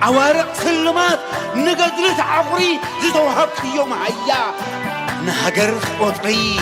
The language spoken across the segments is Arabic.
عوارق سلمات نقدرت عفري زتوهبت يوم عيا نهجر قطري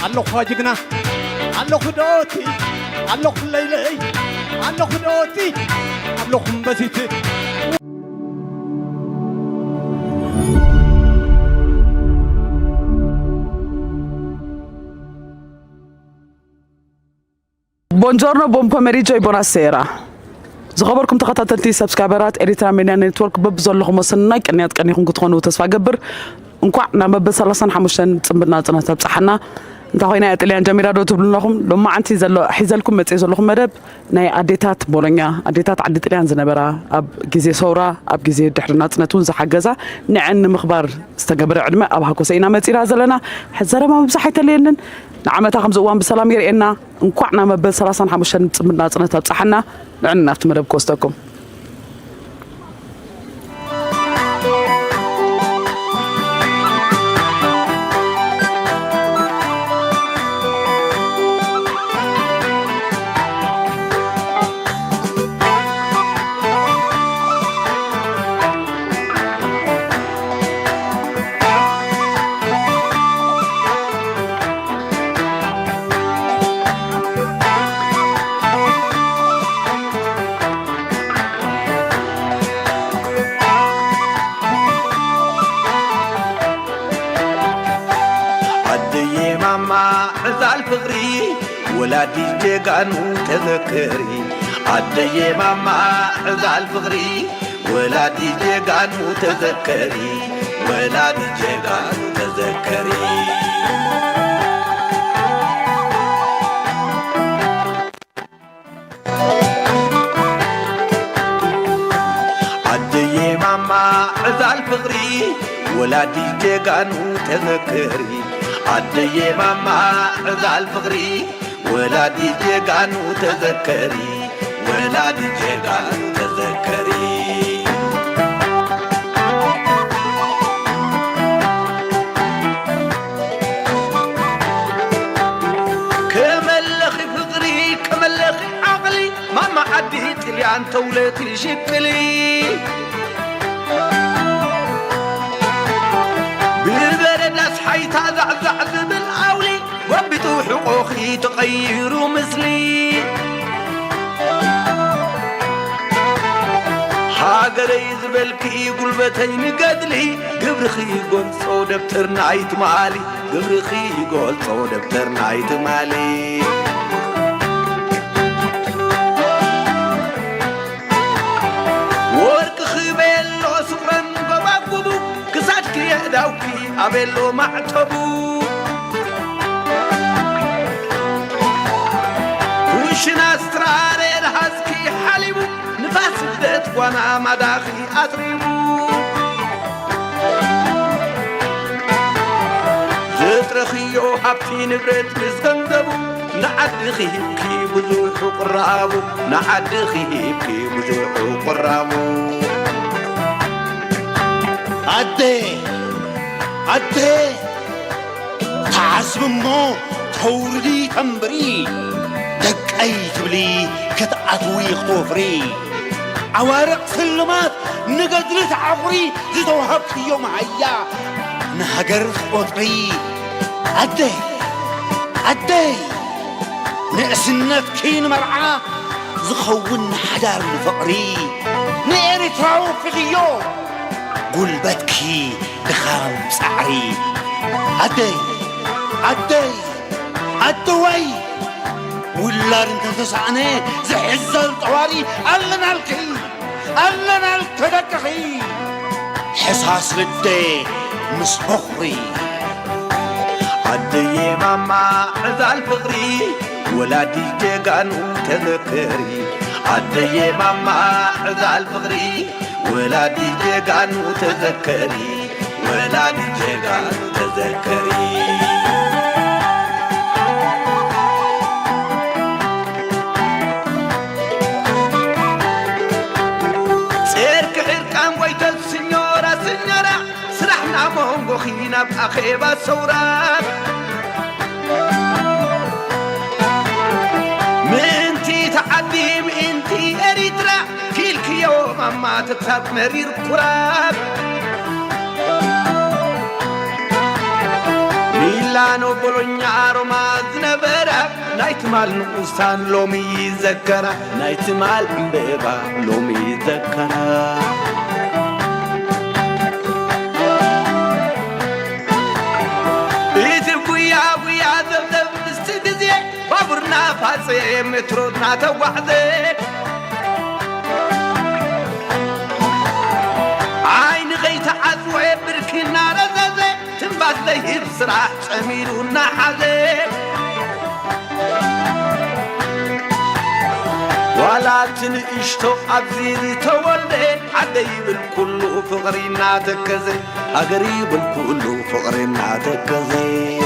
الله خواجقنا الله خدوتي الله خليلي الله خدوتي الله خنبسيتي Buongiorno, buon pomeriggio e buonasera. زخبركم تخططتي سبسكرايبرات Eritrean Media Network ببزلهم وصلنا كنيات كنيكم كتكونوا تسفى قبر እንኳዕና መበሰላሳን ሓሙሽተን ጽምብና ጽናታት ጻሕና እንታ ኮይና የጥልያን ጀሚራ ዶ ትብሉ ለኹም ሎማ ዓንቲ ዘሎ ሒዘልኩም መጽ ዘለኹም መደብ ናይ ኣዴታት ቦሎኛ ኣዴታት ዓዲ ጥልያን ዝነበራ ኣብ ግዜ ሰውራ ኣብ ግዜ ድሕሪ ናጽነቱን ዝሓገዛ ንዕን ንምኽባር ዝተገበረ ዕድመ ኣብ ሃኮሰይና መጺና ዘለና ዘረባ መብዛሕ ኣይተለየንን ንዓመታ ከም ዝእዋን ብሰላም የርእየና እንኳዕና መበሰላሳን ሓሙሽተን ጽምብና ጽናታት ጻሕና ንዕን ናብቲ መደብ ክወስደኩም ولادي جيغانو تذكري عدي ماما عزال فغري ولادي جيغانو تذكري ولادي جيغانو تذكري عدي ماما عزال فغري ولادي جيغانو تذكري عدي ماما عزال فغري ولادي جيغانو تذكري ولادي جيغانو تذكري كملخي فقري كملخي عقلي ماما عديت لي عن تولتي شكلي بالبرد أصحيت أزعزع زبل أولي وبتو حقوقي تغيروا مثلي حاجري زبلكي قلبتين قدلي قبرخي قول صو دبتر نايت مالي قبرخي قول صو دبتر نايت مالي ورك خبيلو سفرن قبابو كساتك يهداوكي أبيلو معتبو وشنا استراري الهزكي حليبو نفاس الدت وانا مداخي أطريبو زترخيو حبتي نبرت بزغنزبو نعدخي بكي بزوح قرابو نعدخي بكي بزوح قرابو عدي تعزم مو تولي تنبري دك أي تبلي كتعطوي خطوفري عوارق سلمات نقدرت عفري زتوهبت يوم عيا نهجر قطري عدي نقسنت كين مرعا زخون حدار فقري نإريتراو في غيو قلبتكي دخام سعري عدوي ውላድን ተተሳዕነ ዝሕዘል ጠዋሪ ኣለና ልክሒ ደቅኺ حساس لدي مس بخري عدي ماما عزال فقري ولادي جيغانو تذكري عدي ماما عزال فقري ولادي جيغانو تذكري ولادي جيغانو تذكري خينا بأخيبة سورات منتي تعديم انتي اريترا كيلك يوم اما تتساب مرير قراب ميلانو بولونيا روما زنبرا نايت مال نقصان لومي يذكرا نايت مال مبيبا لومي يذكرا فاسي مترودنا توحدي عين غيت عذوي بركنا رزازي تنبات ليه بسرعة سميلونا حزي ولا تنقشتو عبزيري تولي عديب الكل فقرينا تكزي أقريب الكل فقرينا تكزي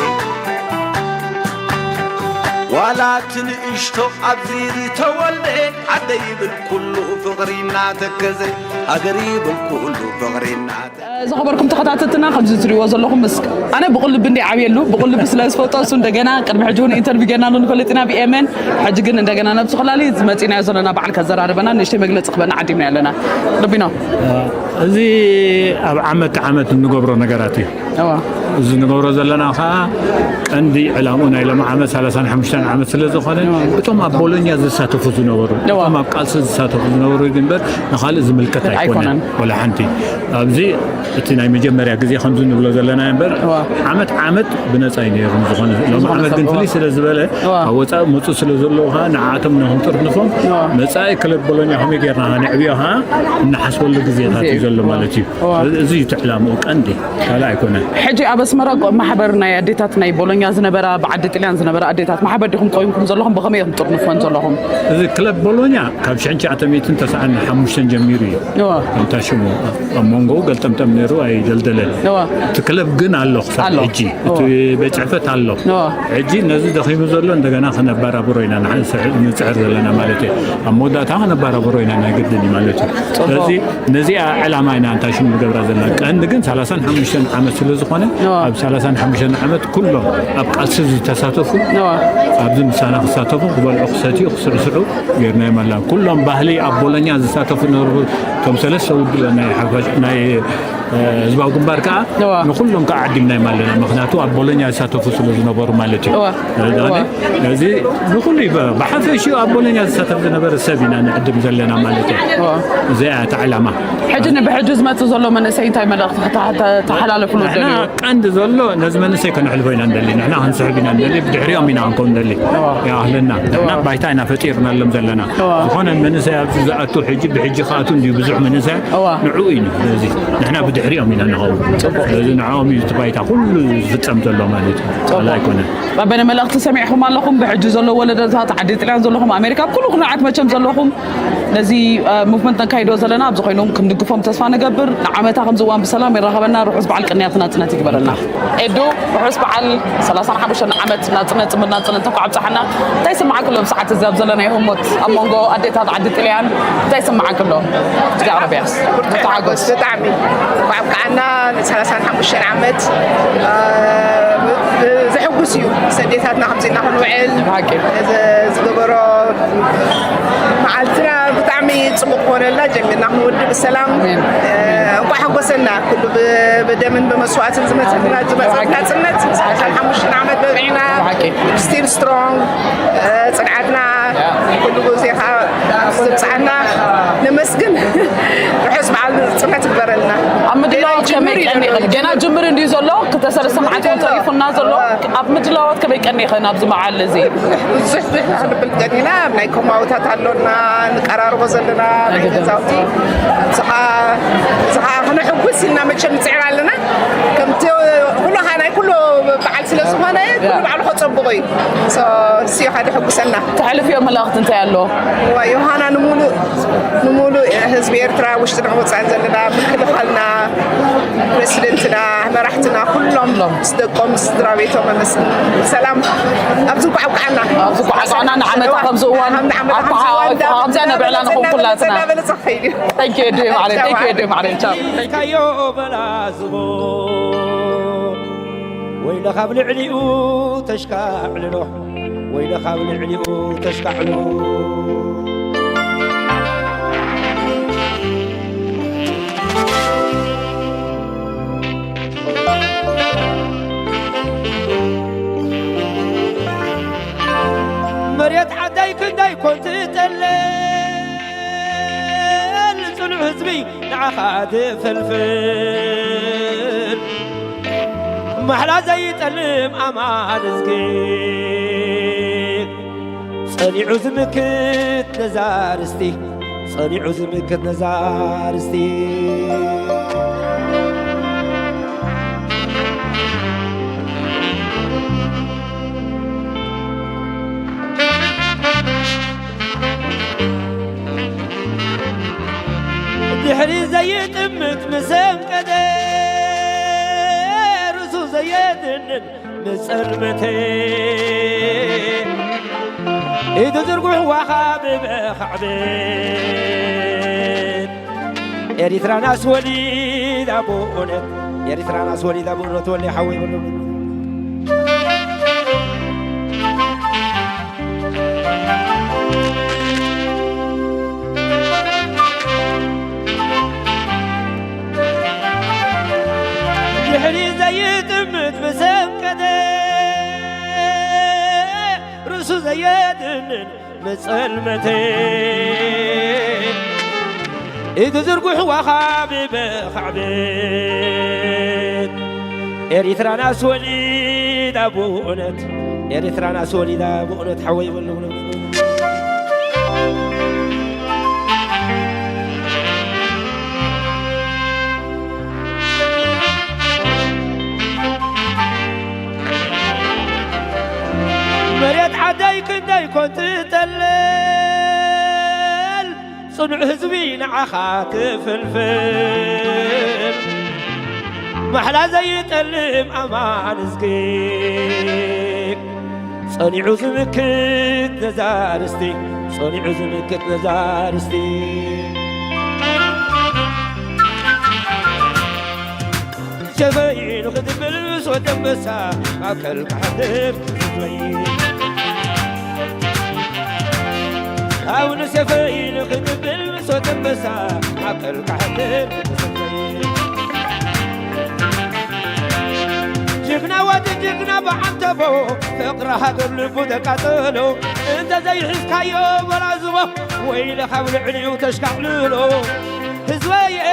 ولا تنقشتو عبزيري تولي عديب الكل فقرينا تكزي أقريب الكل فقرينا تكزي زخبركم تخطاتتنا خمس تريوا زلكم بس أنا بقول بندي عبيلو بقول بس لاس فوتوس وندجنا كان بحجون إنترفيو جنا نقولتنا EMN حججنا ندجنا نبص خلالي زمتنا زلنا بعد كذا ربنا نشتي مجلس قبنا عدينا لنا ربنا زي عمت نقبر نجاراتي زي نقبر زلنا خا عندي علامنا إلى معامل 35 عام سلزو خالد بتوم بولونيا زساتو فزنورو بتوم قالس زساتو فزنورو جنبر نخال زملكة يكون ولا حنتي أبزي اتنا مجمرة جزء خمسون ولا زلنا ينبر عمت بنساين يرمز خالد لو معامل جن فليس سلزبله هو تا متو سلزلوها نعاتم نهم ترنفهم مساي كل بولونيا هم يجرنا نعبيها نحس ولا جزء هاتي زلوا مالتي زي تعلموا عندي لا يكون حجي أبس مرق محبرنا أديتات ناي بولونيا زنبرة بعد تلين زنبرة أديتات محبركم قويمكم زلهم بخميهم ترنفون زلهم إذا كلب بولونيا كابش عنشي عتميتين تسعن حمشن جميري أنت شو مونغو قلت تمنيرو أي جلدلة تكلب جن الله عجي بتعفت الله عجي نزل دخيم زلون دعنا خنا برا بروينا نحن نسعر لنا مالتي أمودا تاعنا برا بروينا نقدني مالتي نزي علامة أنت شو مقبر زلنا كأن دقن 35 عام سلزخانة أب 35 عام كله أب قصص تساتفوا أبدون سنة تساتفوا قبل أخساتي أخسر سرو غيرنا مالا كلهم بحلي أبولانيا تساتفوا نور تمثال سعود لنا حفاج ناي زباق مباركة نخلهم قاعدين مالنا مخناتو أبولانيا تساتفوا سلوز نبر مالتي هذه نخلي بحث شيء أبولانيا تساتفوا نبر السبينا نقدم زلنا مالتي زي تعلمه حجنا بحجز ما تزلوا من سين تايم حتى تحلال فلوس احنا عند زلوا لازم نسي كنا حلفين عندنا احنا هنسحبين عندنا بدحريهم من عنكم دلي يا اهلنا احنا بايتاينا فطيرنا لم زلنا هون المنسى زعتو حجي بحجي خاتون دي بزح منسى نعوين زي احنا بدحريهم من هنا لازم نعاوم يتبايتا كل فطم زلوا مالتي لا يكون ربنا ملأت سمعهم لكم بحجز زلوا ولدات عديت لان زلهم امريكا كلكم نعت ما كم زلهم نزي موفمنت كايدو زلنا بزخينهم كم دقفهم تسفا نقبر نعمتها خمزوان بسلام يرغبنا روح بعل قنياتنا تكبرنا ادو روح بعل 35 عمت ناطنت من ناطنت تقعب صحنا تيسمع كلهم ساعات الزاب زلنا يهمت امونغو اديتات عدت ليان تيسمع كلهم العربية تعاقد تعمي وعنا 35 عمت زحقسيو سديتاتنا خمسين نحن وعل زغبرو معلتنا بتعمي تصبق ولا جميل نحن ود بالسلام وحقسنا كله بدمن بمسوات زمتنا زمتنا سنة 5 عمت ببعنا ستيل سترونج صنعتنا كله زيها صنعنا نمسكن رحس بعد صنعت برلنا أمدلاوت كميك أني جنا جمر إندي زلوا كتسر سمعت وطريف الناس زلوا أمدلاوت كميك أني خنا بزمع اللذي زحت هذا بالجنينة بنايكم موتات علونا نقرار وزلنا زاوتي صح هنا حبسنا متشم تعال لنا كم كله هنا كله بعد سلسلة هنا كله بعد خط صبغي سيا هذا حب سنة تعرف يوم ملاقت أنت يالله ويوهانا نمولو حزب إرترا واشترنا وتصعد لنا من كل حالنا بريسيدنتنا مرحتنا كلهم صدقهم صدرابيتهم سلام أبزوك عنا نعمة خمزوان خمزانا بإعلانكم كلاتنا thank you ديم علي thank you ديم علي كايو بلا زبو ويلا خابل عليو تشكع له ويلا خابل عليو تشكع له مريت عدايك داي كنت تلل صنع حزبي نعخاد فلفل محلا زي تلم أمان زكي صنع زمكت نزارستي صنع زمكت نزارستي دحري زي تمت مسام قدر رسو زي دنن مسرمتين إذا زرقوح وخابب خعبين إريتراناس وليد أبو أنت إريتراناس وليد أبو أنت ولي حوي دحري زي تمت مسام كدر رسو زي دنن مسلمتين إذا زرقوح وخابب خعبين إريتراناس وليد أبو أنت إريتراناس وليد أبو أنت حوي مريت عدايك داي كنت تلل صنع حزبي نعخات فلفل محلا زي تلم أمان زكيك صنع زمكت نزارستي صنع زمكت نزارستي شفاين وخدم بالمس ودمسا أكل كحدر زمين أو نسفاين وخدم بالمس ودمسا أكل كحدر زمين جغنا ودجغنا بعنتبو فقرها قبل بودك عطلو انت زي حسكايو برازبو ويل خول علي وتشكع لولو هزوية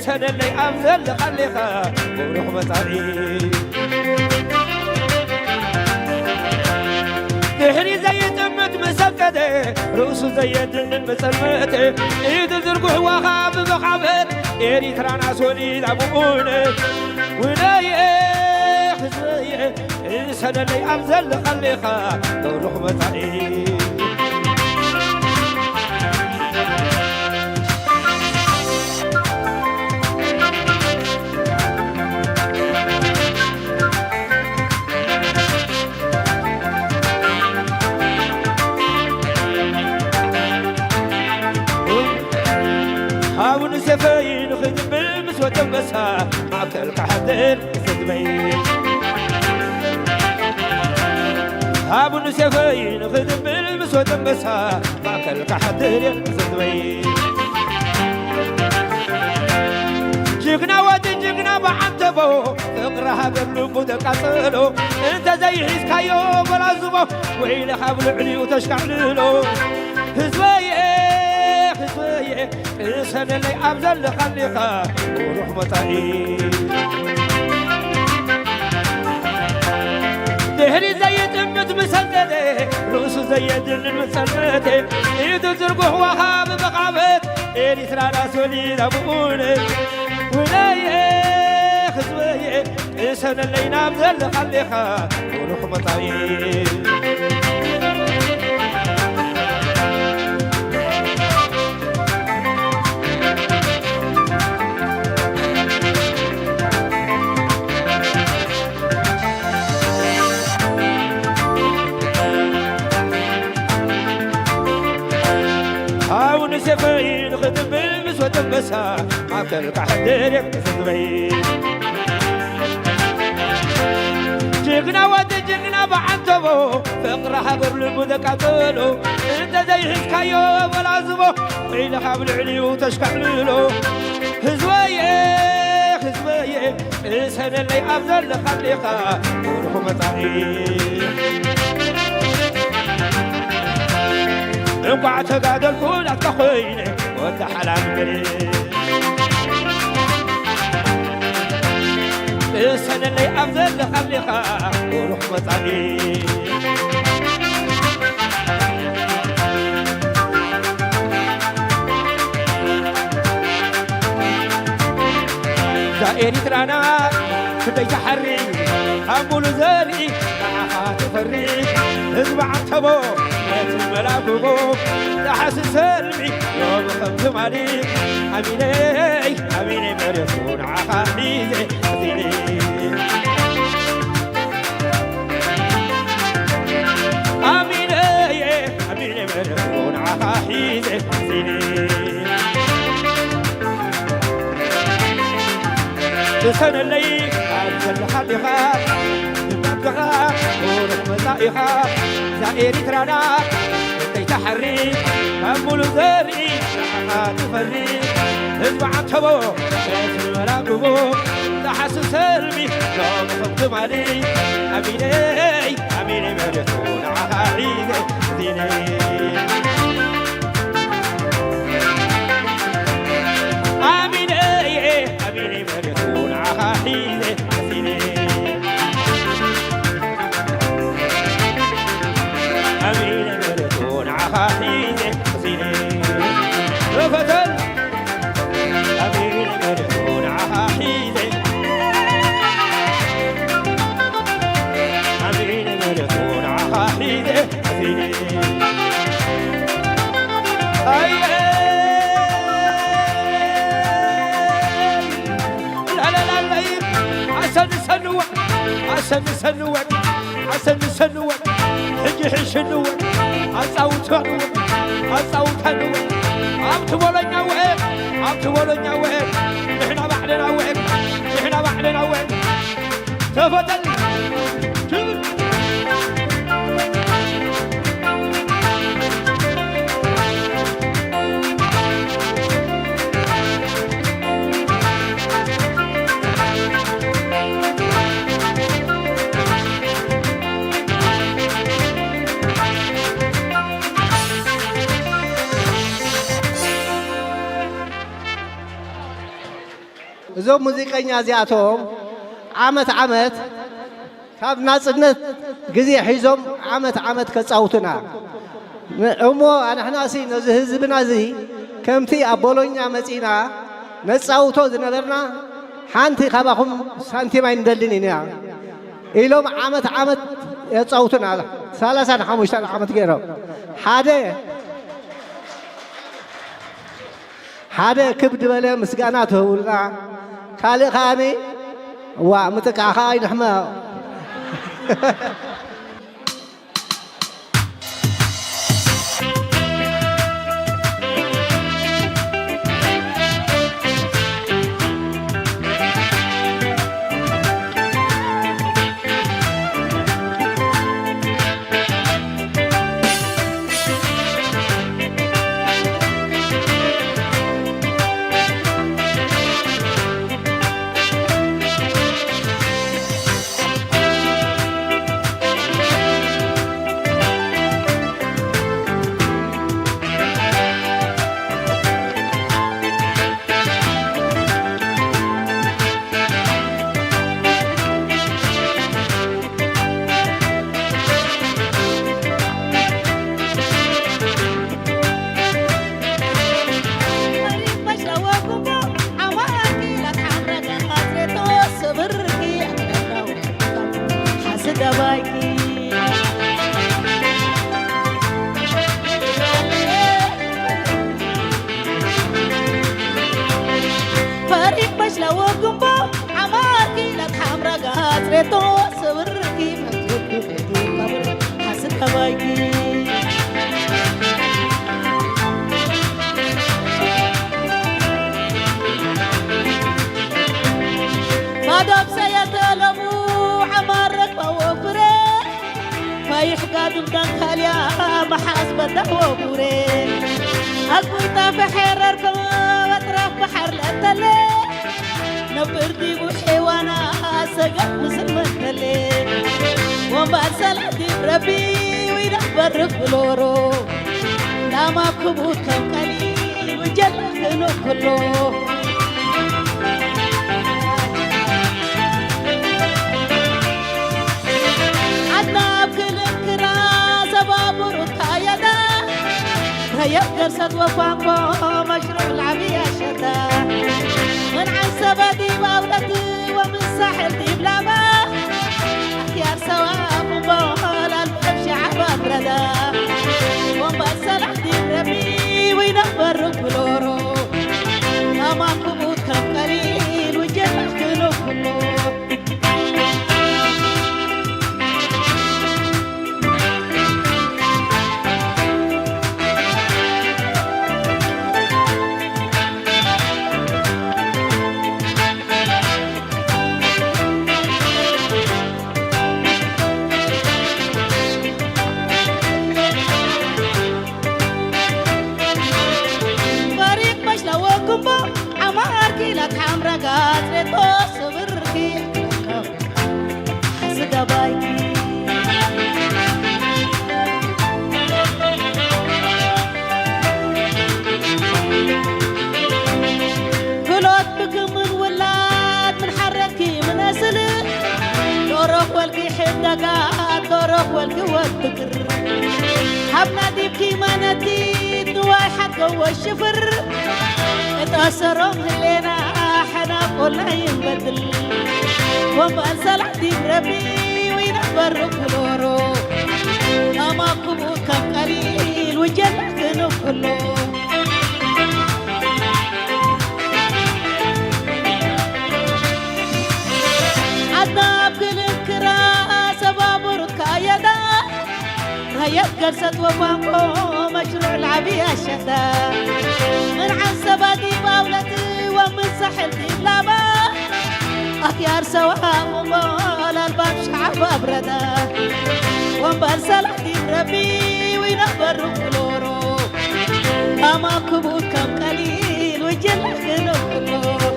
سنة اللي أمثل لخليخا وروح مطاري دحري زي تمت مسكدة رؤسو زي دنن مسلمتي إيد زرقوح وخاب بخابت إريتراناس وليد أبوونك ولاية خزوية سنة اللي أمثل لخليخا وروح مطاري هاون سفاين خذ بالمس وتنبسها معكل كحدر صدمين هاون سفاين خذ بالمس وتنبسها معكل كحدر صدمين جغنا ودجغنا بعنتبو فقرها قبل بودك عطلو انت زي حسكايو برازبو ويل خابل علي وتشكع لولو هزوية سنة اللي أبزل لخليخا وروح مطاري دهري زي تمت مسددة رؤسو زي دل المسلمتي إيدو زرقوح وخاب بقابت ኤሪትራና ሶሊዳ ብኡን ውናየ ህዝበየ እሰነለይ ናብ ዘለኻሌኻ ሩኽ መጣዊ سفين خدم بالمسوة بسا عكرك حديرك سفين جغنا جغنا بعنتبو فقرها قبل المدك عطلو انت زي حسكايو والعزبو إلى حبل علي وتشكحلو هزوية هزوية السنة اللي أفضل خليقة وروح مطاعي انقع تقادل كل أتخيني وانت حلام مني السنة اللي أفضل خليقة وروح مطاعي إريترانا كدي تحري أقول زاري معها تفري اسمع تبو ملاكو تحس سلمي يوم خمسم عليك أميني أميني مريسون عخا حيزي أثيني أميني أميني مريسون عخا حيزي أثيني لسان الليل أنزل خليها تبقى ورق مزائها زائري ترانا كي تحري أمول ذري لحقا تفري اسمع تبو اسم مراقبو تحس سلمي لو مخبتم علي أميني أميني مريتون عقاريدي ديني أميني أميني مريتون عقاريدي ديني أميني مريتون عقاريدي ديني رفتل أميني مريتون عقاريدي أميني مريتون عقاريدي ديني عسن سنوك عسن سنوك حجي حشنوك عصاوت عنوك عصاوت عنوك عبت ولنا وين عبت ولنا وين نحنا بعدنا وين نحنا بعدنا وين تفضل እዞም ሙዚቀኛ እዚኣቶም ዓመት ዓመት ካብ ናጽነት ግዜ ሒዞም ዓመት ከጻውቱና እሞ ኣንሕናሲ ነዚ ህዝብና እዚ ከምቲ ኣብ ቦሎኛ መጺና ነጻውቶ ዝነበርና ሓንቲ ካባኹም ሳንቲም ኣይንደልን ኢና ኢሎም ዓመት የጻውቱና 35 ዓመት ገይሮም ሓደ ክብድ በለ ምስጋና ትህቡልና ካልእ ኸኣኒ ዋ ምጥቃኻ ኣይንሕመ دم دنكاليا محاسبة دهو بوري أقويتا في حرركم وطرف بحر لأتلي نبردي بحيوانا سقط مثل مثلي ومبال سلادي بربي وينخبر فلورو ناما كبوت كم قليل وجلخنو كله يقدر سدوة فانكو مشروع العربية شتا من عسبة دي باولتي ومن ساحل دي بلابا اختيار سوا مبال الفرش عبا بردا ومبال سلح دي بربي وينخبر كلورو اما كبوت كم قليل وجلح كنو كله حبنا ديبكي ما نديد نواي حقه والشفر اتأثرهم هلينا حنا قولنا ينبدل ومبال سلح ديب ربي وينخبر كلورو اما كبوت كم قليل وجلح كنو كله عدنا بكل الكرا سبابر كايدا يقدر سدوة فانكو مشروع العربية شتا من عسبة دي باولتي ومن ساحل دي بلابا أخيار سوا مبال الباب شعب بردا ومبال سلح دي بربي وينخبر كلورو أما كبوت كم قليل وجلح كنو كله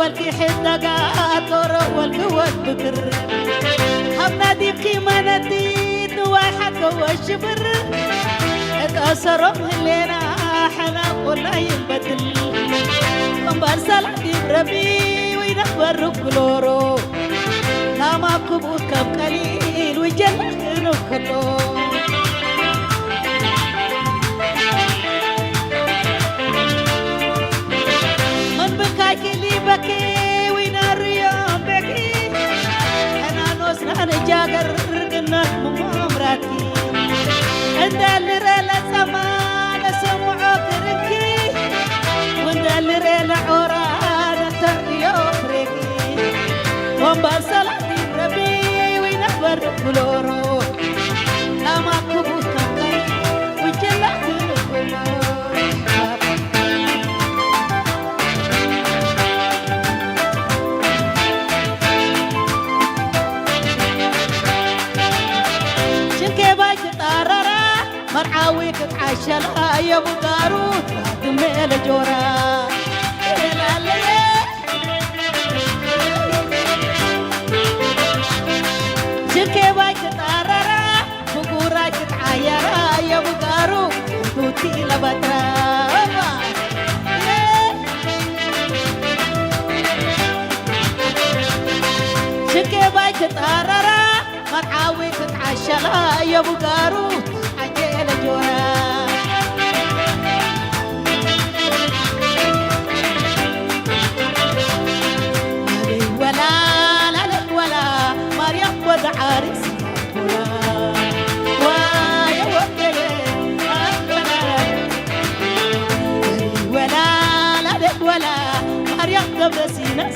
والكي حدقات وروح والقوة بكر حبنا ديبكي ما نديد نواي حقه والشفر اتأثرهم هلينا حنا قولنا ينبدل ومبال سلح ديب ربي وينخبر كلورو ناما كبوت كم قليل وجلح كنو كله بكي ويناريا بكي أنا نوسنا نجاكر قلنا ممراتي عند اللي ريلا سما نسمعو كركي وعند اللي ريلا عورا نتريو بريكي ومبال سلح دي بربي وينخبر كلورو أما كبوت كمكي وجلح كلورو مرعاوي كتعشلا يا بقارو دمي لجورا شركي باي كتعررا بقورا كتعايرا يا بقارو توتي لبترا شركي باي كتعررا مرعاوي كتعشلا شلا يا بقارو عجل جورا ولا لا لا ولا مريم ود عريس ويا وكلي ولا لا لا ولا مريم قبل سيناس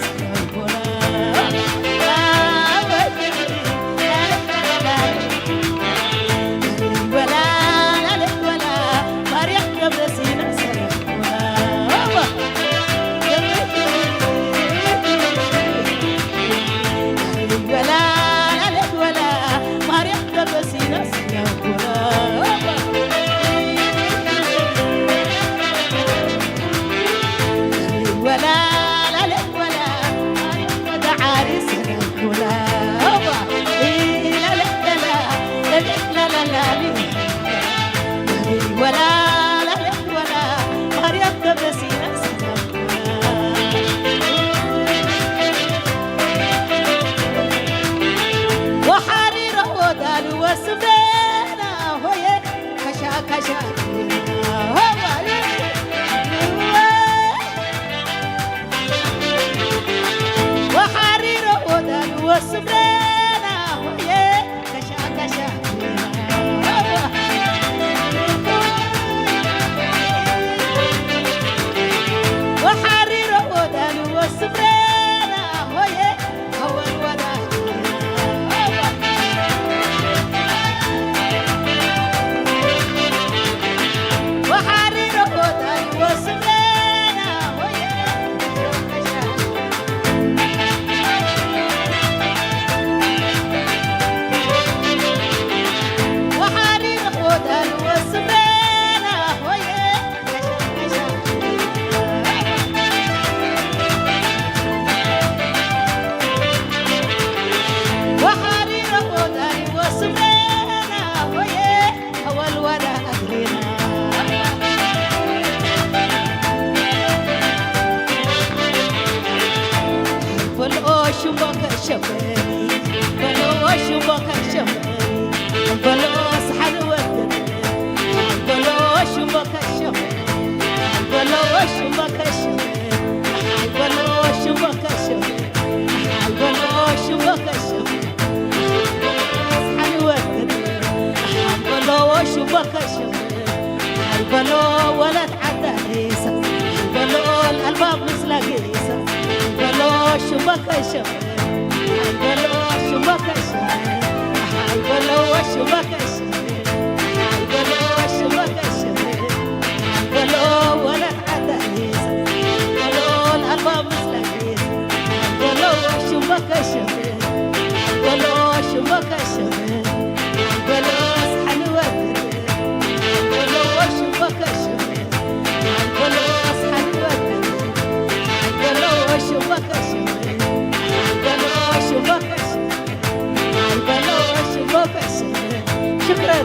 شكرا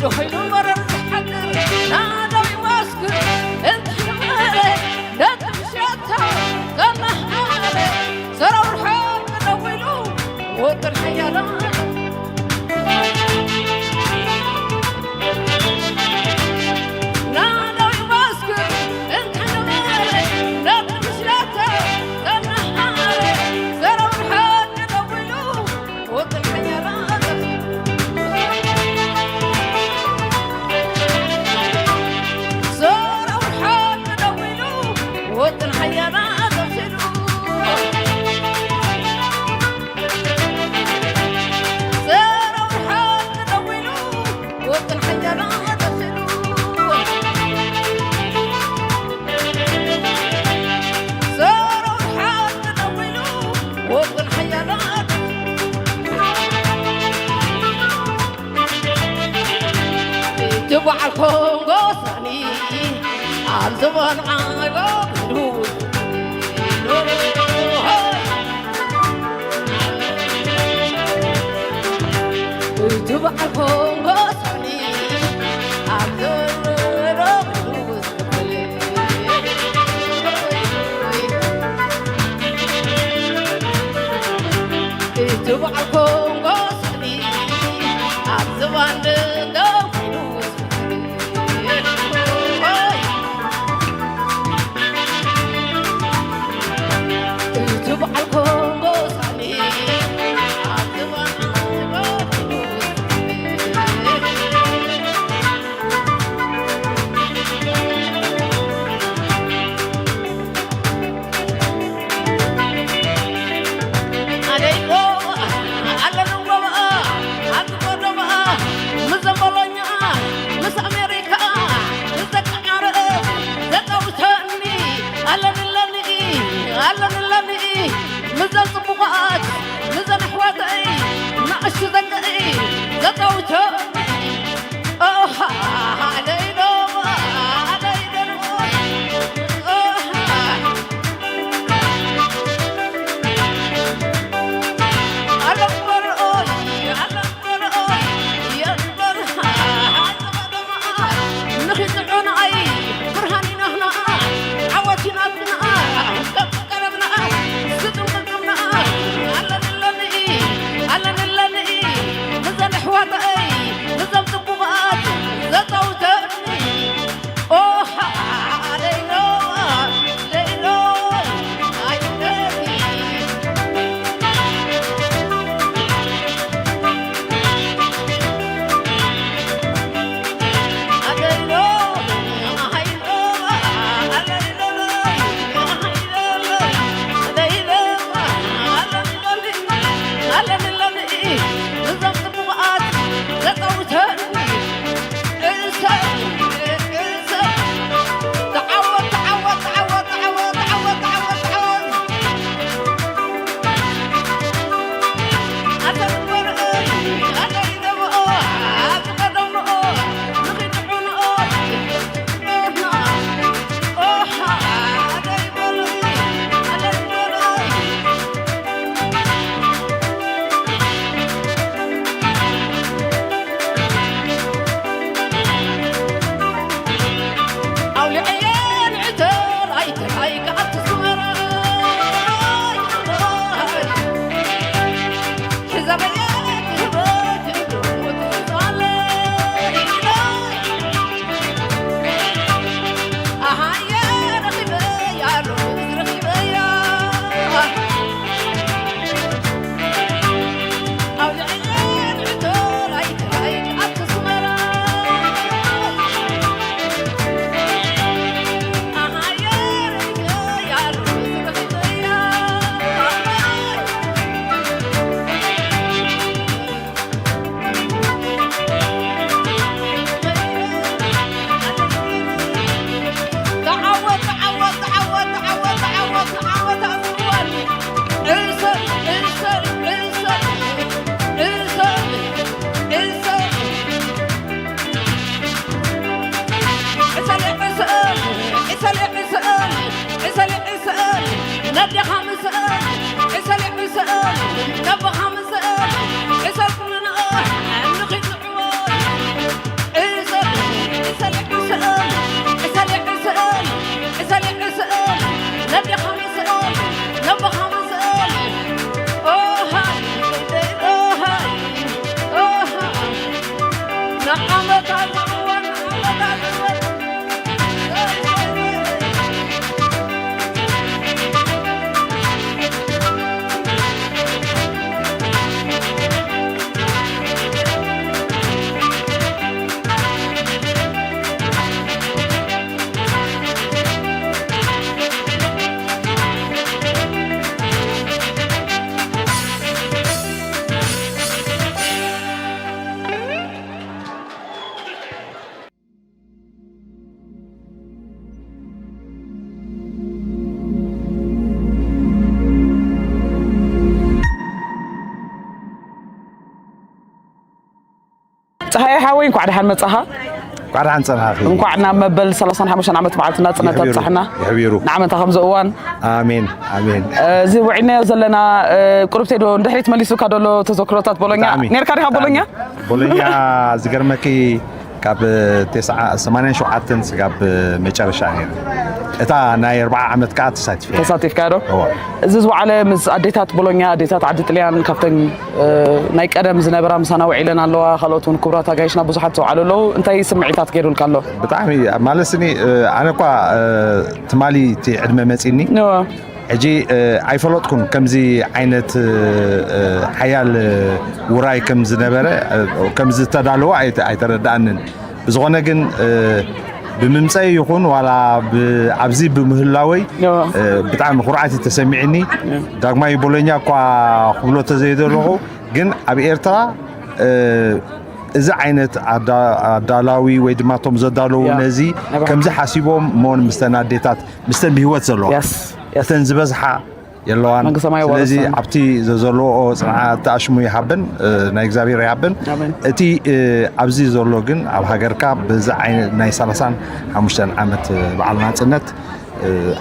دخيل مرر حقر نادو يواسكر انت حمالي لا تمشيتها كما حالي زرور حال منولو وطر حيالات نادو يواسكر انت حمالي لا تمشيتها كما حالي زرور حال منولو وطر حيالات وطن حيانات أغسلو سارة ورحال تنولو وطن حيانات أغسلو سارة ورحال تنولو وطن حيانات تبع الكونغو ثاني عالزمان عايبو تبع الكونغو ثاني عالزمان تبع الكونغو ثاني عالزمان مزن صبغات مزن حواتي نعش ذكري زطوته علينا صحيح حاوي نكون على حال قاعد عن صنعها نكون عنا مبل 35 عمت معلتنا صنعت صحنا يحبيرو نعم انت خمس اوان امين امين زي وعنا زلنا قربتي دو ندحيت مليسو كادولو تذكرات بولونيا نيركا ريها بولونيا زغرمكي كاب 9 شعاتن سغاب مچرشا اتا ناي 4 عمت كات تساتف كادو زو على مز أديታት بولونيا أديታት عدت ليان كابتن ناي قدم زنبرا مسانا وعيلنا لو خلوتون كبرات غايشنا بزحت على لو انتي سمعيتات كيرول كالو بطعمي مالسني انا كو تمالي تي عدمه مصيني اجي ايفلوتكم كمزي عينت حيال وراي كم زنبره كم زتدالو ايتردانن بزغونه كن بممصي يكون ولا بعبزي بمهلاوي بتاع مخرعتي تسمعني داغماي بولونيا كوا خبلو تزيدلو كن ابي ايرترا اذا عينت عدالاوي ويدماتهم زدالو نزي كمزي حاسيبهم مون مستندات مستن بهوت زلو يس زبزحا يلوان ስለዚህ ኣብቲ ዘሎ ጽናዓት ኣሽሙ ይሃብን ናይ እግዚአብሔር ይሃብን እቲ ኣብዚ ዘሎ ግን ኣብ ሃገርካ በዛ ዓይነት ናይ 35 ዓመት በዓል ናጽነት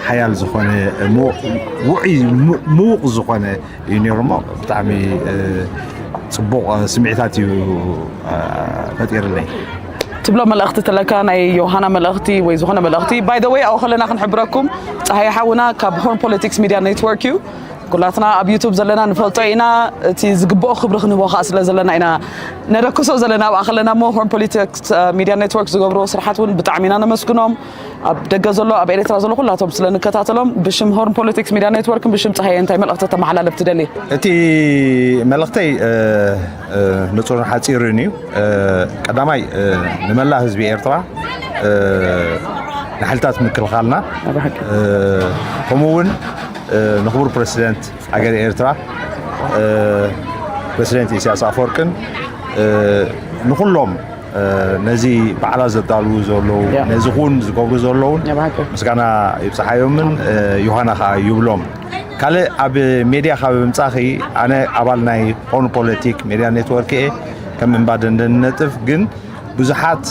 ሓያል ዝኾነ ውዒ ሙቕ ዝኾነ ዩኒርሞ ብጣዕሚ ጽቡቕ ስምዒታት እዩ ፈጢርለይ تبلو ملأختي تلكان أي يوهانا ملأختي ويزوهانا ملأختي by the way أو خلينا نحبركم صحيح حاونا كاب هورن بوليتكس ميديا نتورك يو كلاتنا أب يوتيوب زلنا نفلطينا تيزقبو خبرخ نبو خاص لزلنا إنا نركزو زلنا وأخلينا مو هورن بوليتكس ميديا نتورك زقبرو صراحتون بتعمينا نمسكنهم أب دقزلو أب إريترا زلو كلاتهم سلنا كتاتلهم بشم هورن بوليتكس ميديا نتورك بشم صحيح أنتي ملأختي تمحلا لبتدلي أتي ملأختي نصور حاتيرني قدامي نملا حزب إريترا نحلتات مكل خالنا همون نخبر بريسيدنت أجر إريترا بريسيدنت إسياس أفوركن نقولهم نزي بعلا زدالو زولو نزخون زقبرو زولو مسكنا يبصحيومن يوهانا خا يبلوم كله أب ميديا خابم صاحي أنا أبال ناي هون بوليتيك ميديا نتورك كم من بعد النتف جن بزحات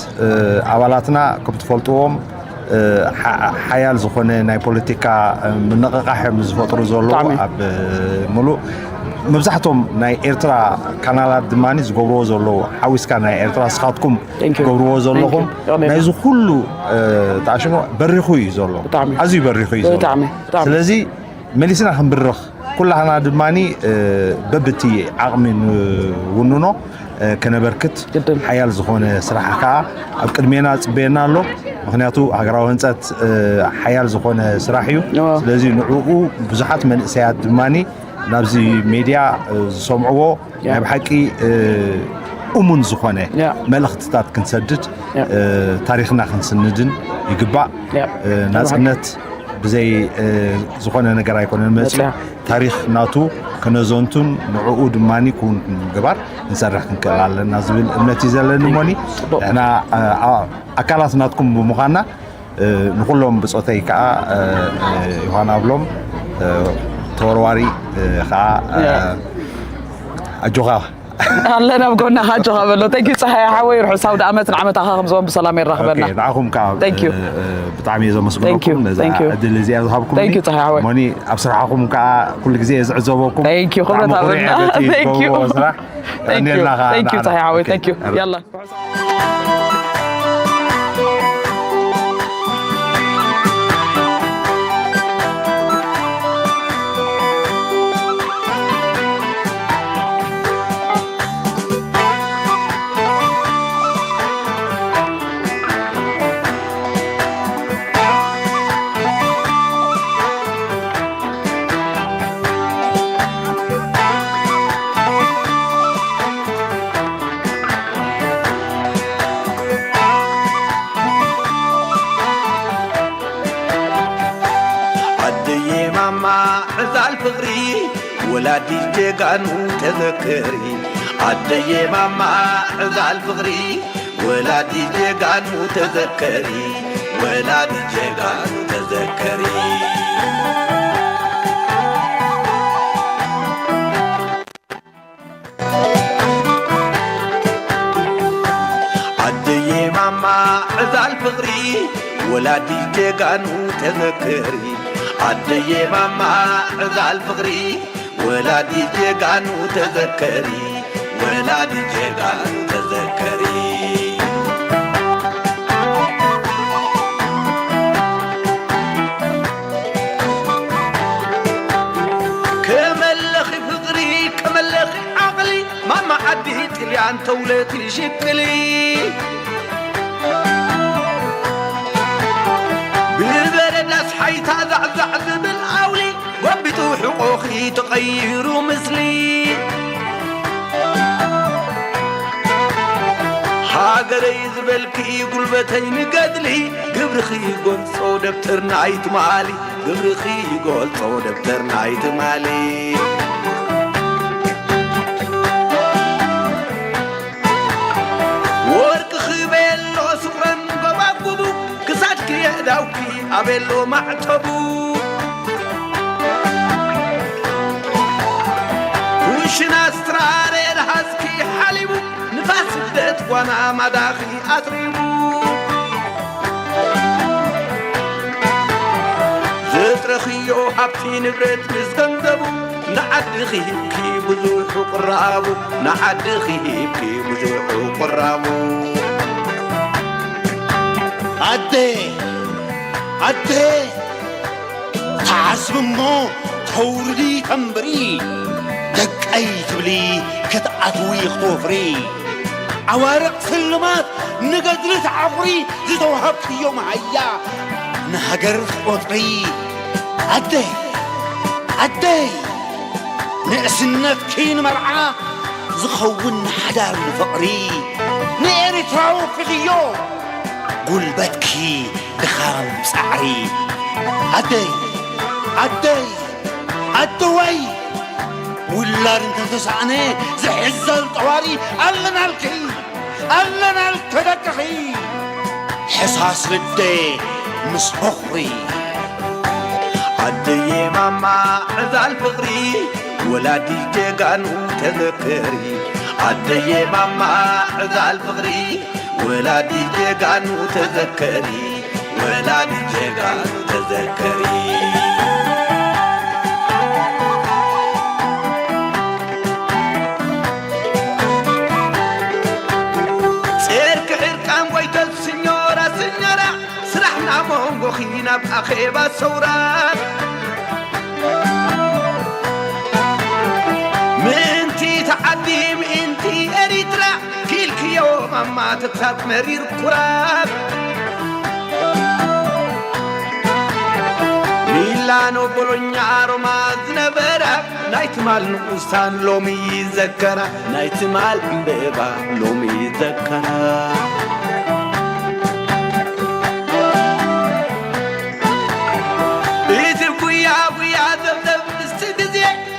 أبالاتنا كنت فلتوهم حيال زخونة ناي بوليتيكا من نقاح مزفتر زولو أب ملو مبزحتهم ناي إرترا كانالات دماني زقبرو زولو حويس كان ناي إرترا سخاتكم زقبرو زولوهم ناي زخلو تعشمو بريخوي زولو عزي بريخوي زولو سلازي مليسنا خنبرخ كلنا دماني ببتي عقمن ونونو كنبركت حيال زخونه صراحه اب قدمينا صبينا له مخنياتو هاغراو هنصات حيال زخونه صراحيو ስለዚህ ንዑኡ ብዙሓት መንእሰያት ድማኒ ናብዚ ሚድያ ዝሰምዕዎ ናይ ብሓቂ እሙን ዝኾነ መልእኽትታት ክንሰድድ ታሪኽና ክንስንድን ይግባእ ናጽነት بزي زخونة نجاري كونن مثل تاريخ ناتو كنزونتون نعود ماني كون جبار نسرح نكلال نازل النتيجة للنموني أنا أكلات ناتكم بمخانا نقولهم بصوتي كا يوهانا بلوم تورواري خا أجوها الله نبغونا حاجة قبله تانك يو صحيح حوي يروح سعود عمت نعمت أخا خمسون بسلام يرحبنا نعاكم كا تانك يو بتعمي زي ما سمعكم تانك يو أدل زيادة هابكم تانك يو صحيح حوي ماني أبصرحكم كا كل جزء زعزوبكم تانك يو خلنا تعبنا تانك يو تانك يو صحيح حوي تانك يو يلا ولادي الجيغانو تذكري عدي ماما عزال فغري ولادي الجيغانو تذكري ولادي الجيغانو تذكري عزال فغري ولادي جيغانو تذكري عدي ماما عزال فغري ولادي جيغانو تذكري ولادي جيغانو تذكري كملخي فغري كملخي عقلي ماما عديت لي عن تولتي شكلي بالبرد أصحيت أزعزع بالأولي وبتو حقوقي تغيروا مثلي هاجري زبلكي قلبتين قدلي قبرخي قول صو دفتر نايت مالي قبرخي قول صو دفتر نايت مالي ورق خبيلو سفرن قبابو كساتك يهداوكي أبيلو معتبو وشنا استراري الهزكي حليبو نفاس بدت وانا مداخي أطريبو زترخيو حبتي نبرت مزغنزبو نعد خيبكي بزوح قرابو نعد خيبكي بزوح قرابو عدي عدي تعصب مو تورلي تنبري دقاي تبلي كتعطوي خطوفري عوارق سلمات نقدرت عفري زتوهبت يوم عيا نهجر قطري عدي عدي نقسنت كين مرعى زخون حدار فقري نيريتراو فيو قلبتكي دخام سعري عدي عدي عدوي ولاد انت تسعني زحز الطواري ألنا الكي ألنا الكدكخي حساس لدي مسبخري عدي ماما عزال فغري ولادي جيغانو تذكري عدي ماما عزال فغري ولادي جيغانو تذكري ولادي جيغانو تذكري سيرك عرقان ويتا السنيورة سنيورة سرحنا مونغو خينا بأخيبا سورات منتي تعديم انتي اريترا كيلك يوم اما تتسات مرير كراب ميلانو بولونيا روما زنبرا نايت مال نقوستان لومي يذكرا نايت مال امبيبا لومي يذكرا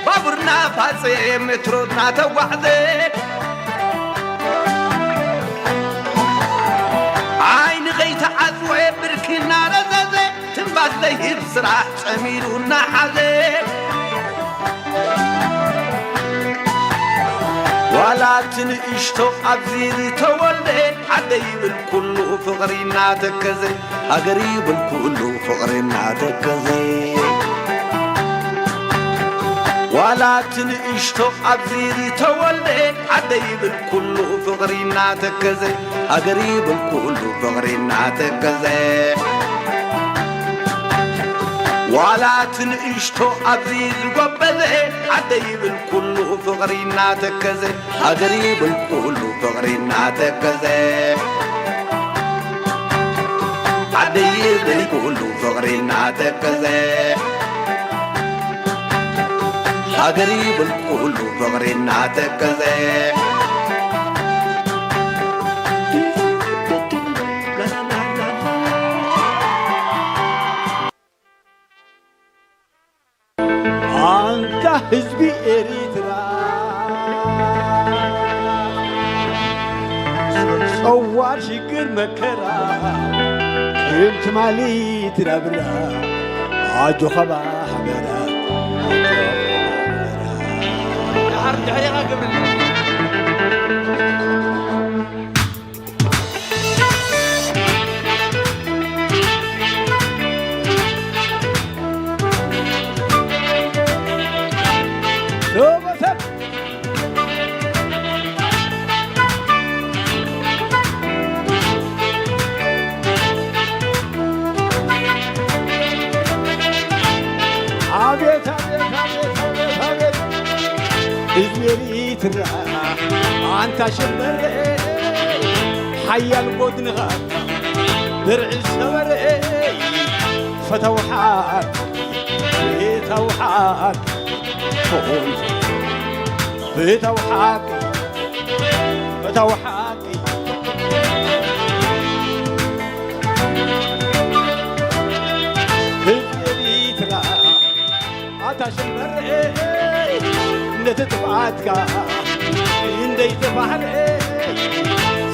بابرنا فاسي مترونا توحدي عين غيت عزوي بركنا رزازي تنبات ليه بسرعة تميلونا حزي ولا تنقشتو عبزيزي تولي عديب الكل فقرينا تكزي أقريب الكل فقرينا تكزي ولا تنقشتو عبزيزي تولي عديب الكل فقرينا تكزي أقريب الكل فقرينا تكزي ولا تنقشتو عبزيزي قبزي عديب الكل فقرينا تكزي أقريب الكل فقرينا تكزي عديب الكل فقرينا تكزي أقريب الكل فقرينا تكزي أنت حزبي إريترا صوار شكر مكرا كنت مالي ترابرا عجو خبا حبرا إريتريا أنت شمري حيا البودنغا درع السمري فتوحاك بتوحاك بتوحاك بتوحاك إريتريا أنت شمري نتتبعتك إندي تبحري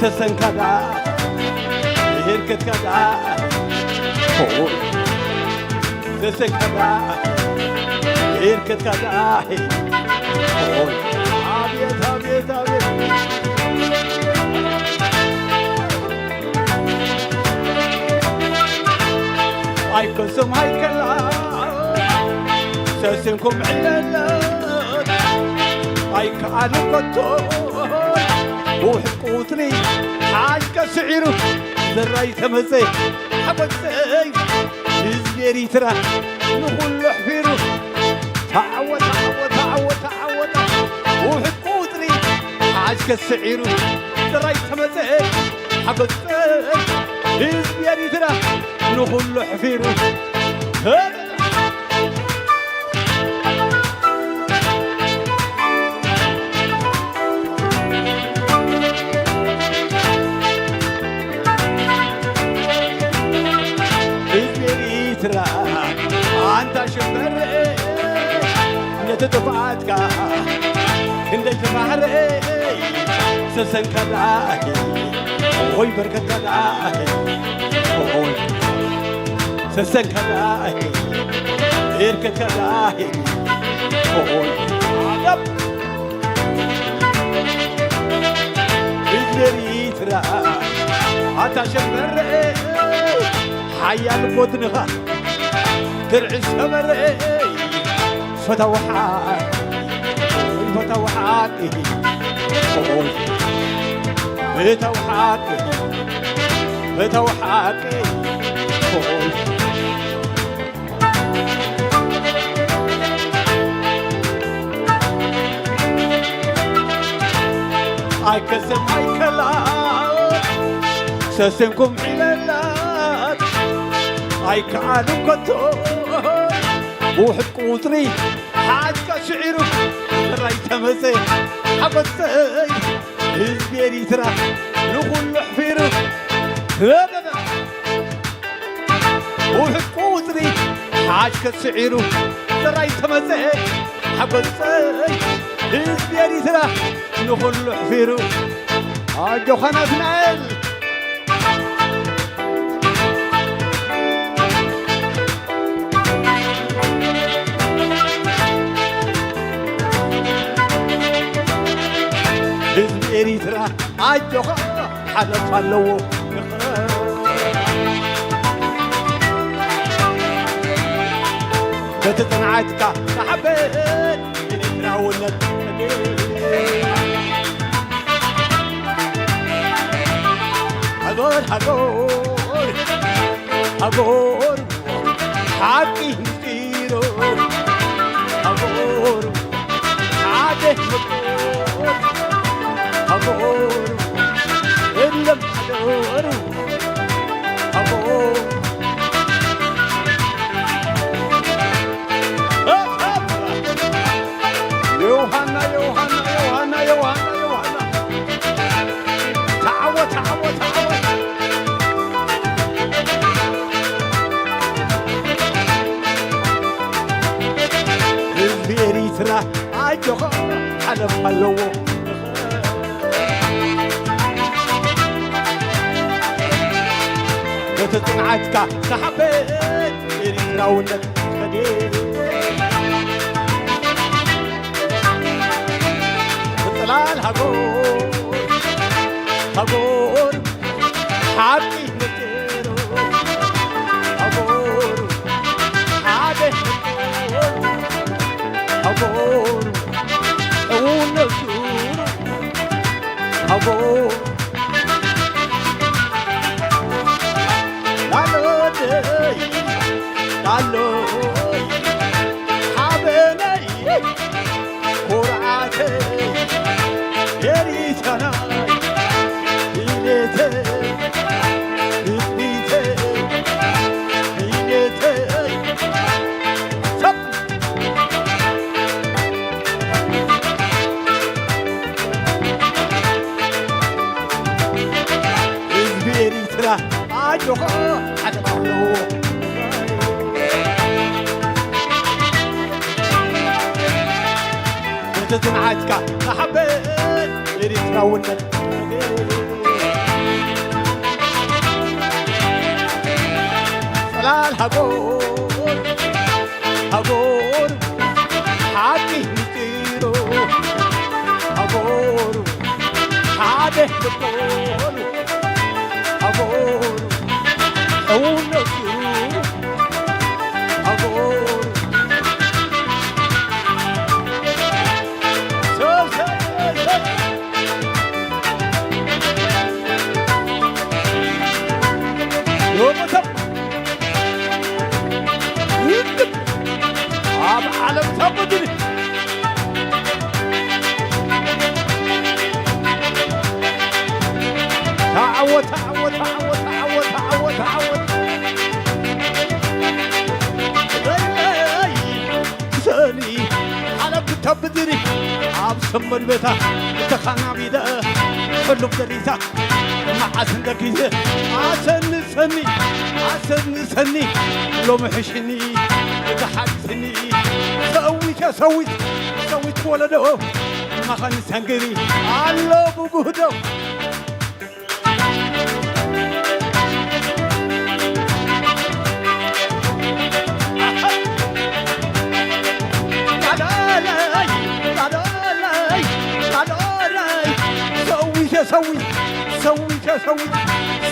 سسن كذا هيركت كذا سسن كذا هيركت كذا أبيت أبيت أبيت أي قسم هاي كلا سسنكم عللا أي كانوا كتور وحقوتني حاجة سعيره ذراي تمزي حبتي إزيري ترى نقول حفيره تعود تعود تعود تعود وحقوتني حاجة سعيره ذراي تمزي حبتي إزيري ترى نقول حفيره أنت شمري نتتبعتك كندي تبحري سسن كذاكي وي بركة كذاكي وي سسن كذاكي إركة كذاكي وي عقب إريتريا أنت شمري حيا البودنغا درع السمري فتوحاك فتوحاك فتوحاك فتوحاك أي كسم أي كلام سسمكم علالات أي كانوا كتور وحقوتني حاجة شعيره رايت مسي حبتي إزبيري ترى نقول حفيره وحقوتني حاجة شعيره رايت مسي حبتي إزبيري ترى نقول حفيره أجو خنفنال إريتريا أجوها حلف اللو بتتنعتك حبيت إريتريا ولد هقول هقول هقول حقي نسيرو هقول عاده هقول إلا بحلول هقول يوهانا يوهانا يوهانا يوهانا يوهانا تعود تعود تعود إريتريا أجوها على حلو بتتنعتك كحبيت إريتريا ولد خدير بطلال هقول هقول حقي نتيرو هقول حاجة هقول ونسور هقول لالو حبيني قرعتي عجوخو حتبعلو تزنعتك أحبت إريتراون سلال هقول حقي نتيرو هقول حاده بقول هقول أونك هقول عالم ثبتني تعود ثاني عالم ثبتني عم سمن بيتا تخانا بيدا كله بدريتا مع عسندك عسن سني لو محشني تحسني سويت ولده ما خن سنجري الله بوجوده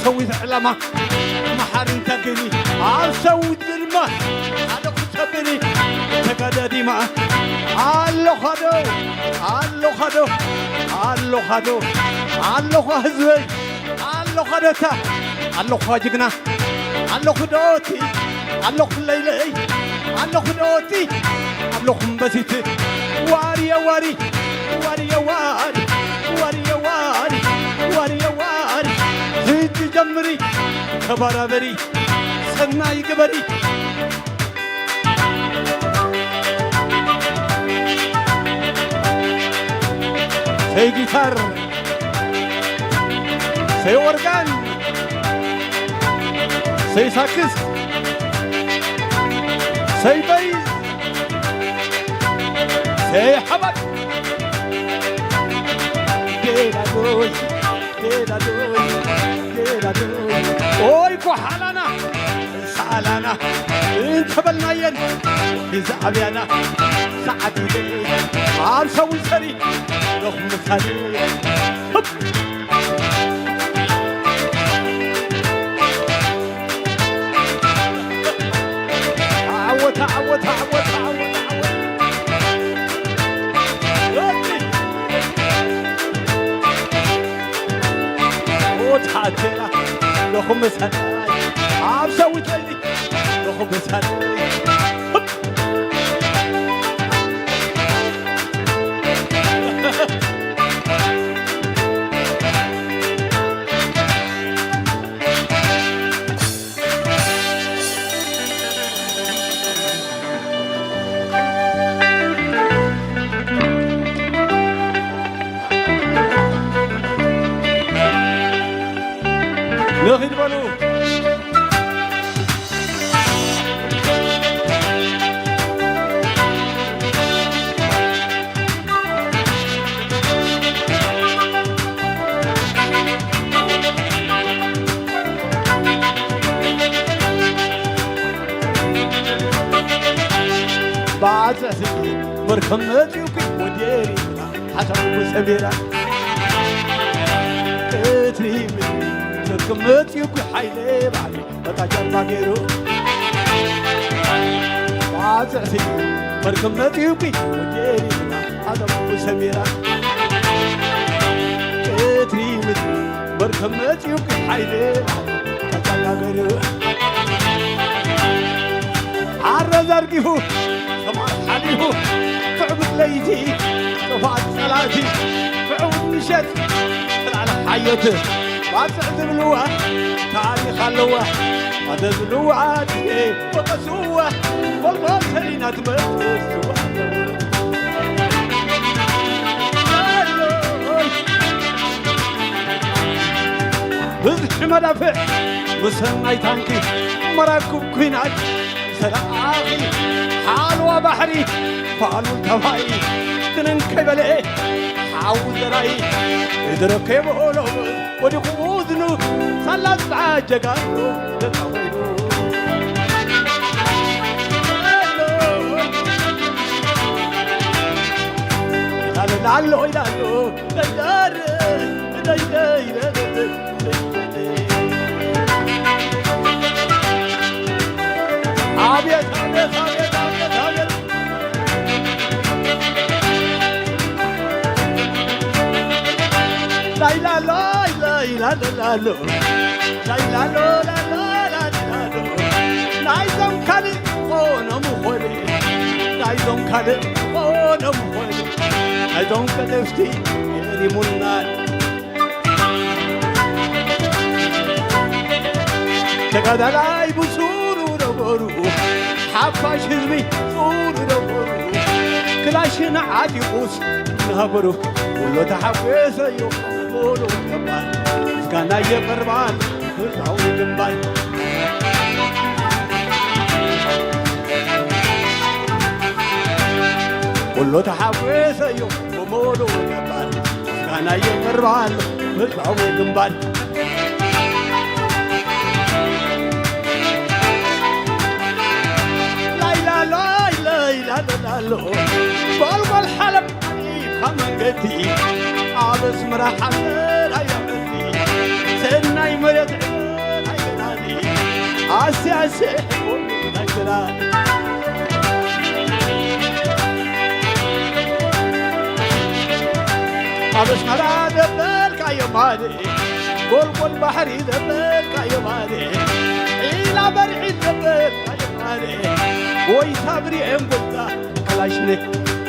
سويت علامة ما حرين تقني سويت الماء على كتبني تقدر دماء الله خدو هزوي الله خدتا الله خاجقنا الله خدوتي الله خليلي الله خدوتي الله خنبسيتي واري زيت جمري كبرابري سناي كبري سي جيتار سي اورغان سي ساكس سي بيز سي حبك اوي كحلنا سالنا انت بلناين اذا ابينا سعدي عم سوي سري لهم سري عوت تعتلا لهم سناي عم سويت لي لهم سناي ناخذ بالو بعد سنين مركمتي وكل مديري حسب سميرة كتري مركمتي وكل حيلي بعدي بتاجر باقيرو بعد سنين مركمتي وكل مديري حسب سميرة كتري مركمتي وكل حيلي بعدي بتاجر باقيرو عرض أرقيه سمع حليه تعبد ليتي رفعت صلاتي فعود مشت على حياته ما سعد بلوه تعالي خلوه ما تزلوه عادي وقسوه والله سلينا تمسوه بزح مدافع وسناي تانكي مراكب كوينات سلاخي حالوا بحري فالو تباي تنن كبلي حاول راي يدركي بولو ودخوذنو صلات عجقانو تقوينو لعلو يلعلو دايدار دايداي عبيت عبيت عبيت عبيت عبيت لا لا لا لا لا لا لا لا لا لا لا لا نايزم كالي قونا مخولي نايزم كالي قونا مخولي نايزم كالفتي يري منال تقدر بسورو دبرو حباش هزمي سورو دبرو كلاشنا عادي قوس نهبرو كله تحفيز يو قولو كمان كان يقربان فرعو جنبان كله تحفيز يو قولو كمان كان يقربان فرعو جنبان لا بالقل حلب خمنقتي عبس مرحل هاي عملي سناي مريض هاي جلالي عسي عسي هاي جلالي عبس مرا دبلك يا مالي بالقل بحري دبلك يا مالي إلى برعي دبلك يا مالي وي صبري امبتا كلاشنك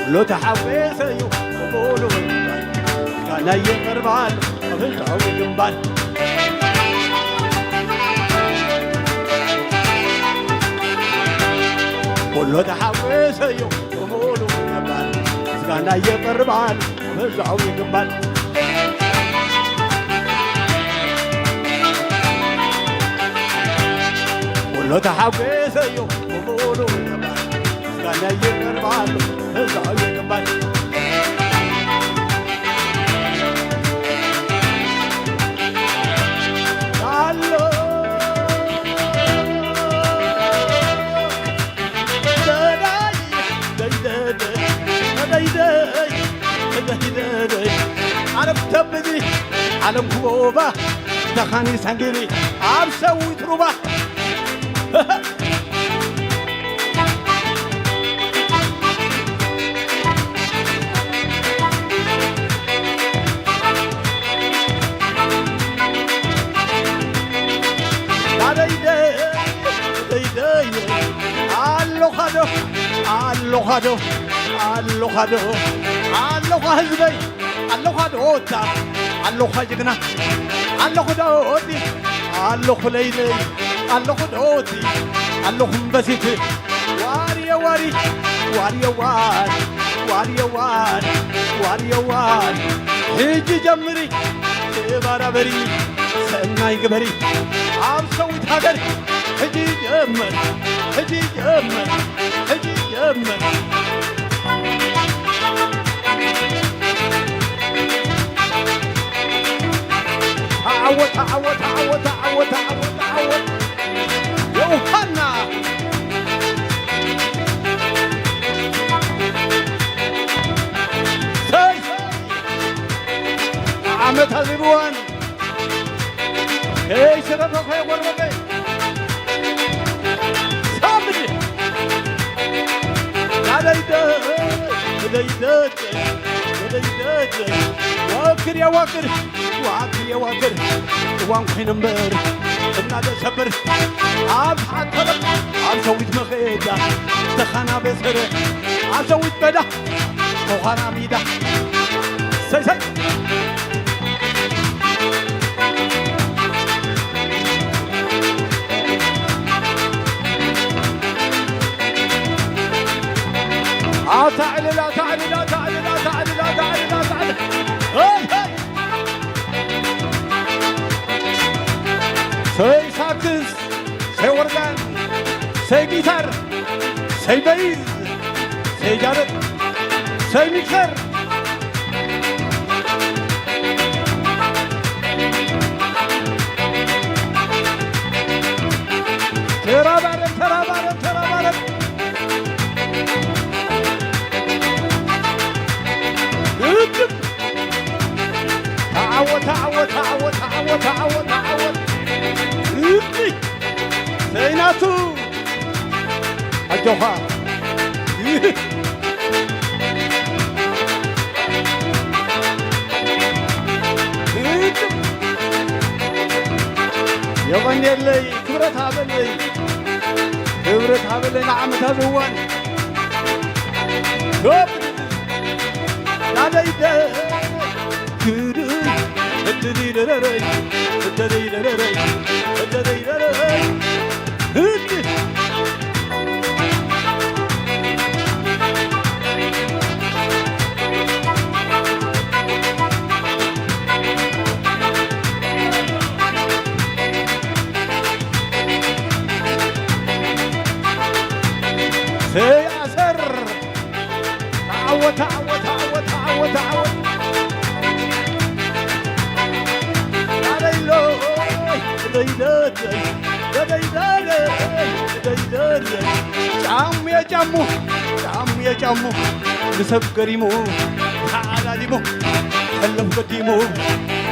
لو تحفيز يو قولوا كان يقربان فرعو جنبان كله تحفيز يو قولوا كان يقربان فرعو جنبان كله تحفيز يو قولوا كان يقربان فرعو جنبان عرب تبدي عالم كوبا دخاني سانجري عب سوي تروبا allo khado hizbay allo khado ota allo khajigna allo khado oti allo khulayle allo khado oti allo khumbasiti wariya wari wariya war wariya war wariya war hiji jamri barabari sanay gbari am sawit hagar hiji jamr hiji jamr hiji jamr عوت عوت عوت عوت عوت عوت يوحنا ساي عمت هذبوان ايش رفع خير وربي صابري هذا يدات واكر يا واكر واكر يا واكر وان خين مبر النادى سبر عب حتى عب سويت مخيدة دخنا بسر عب سويت بدا وخنا ميدا سي سي تعالي لا تعالي لا تعالي لا تعالي لا تعالي لا تعالي هاي هاي سي ساكت organ, say guitar, say bass, say jarret, say mixer. ترابارم ترابارم ترابارم تعود تعود تعود تعود تعود تعود سيناتو الجوخا يا بني اللي كبرت هابلي كبرت هابلي نعمة هذوان شوف لا ديدا سيأسر تعود تعود تعود تعود تعود جام يا جامو جام يا جامو نسب كريمو تعال ديمو حلم قديمو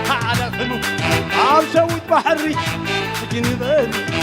تعال خنو عم سويت بحري سجن بالي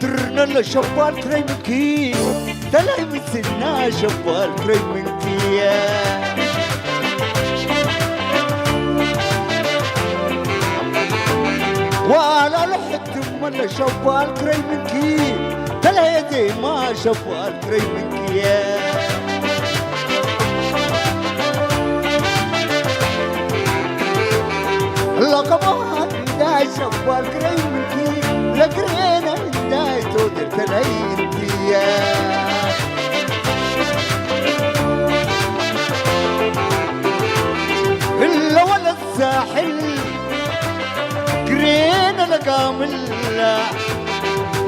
وترنا لشبال كريمكي تلاي مثلنا شبال كريمكي وعلى لحد من شبال كريمكي تلاي زي ما شبال كريمكي لقبات دا شبال كريمكي لقرينا دا تودر تلاينتي إلا ولا الساحل قرينا لقامل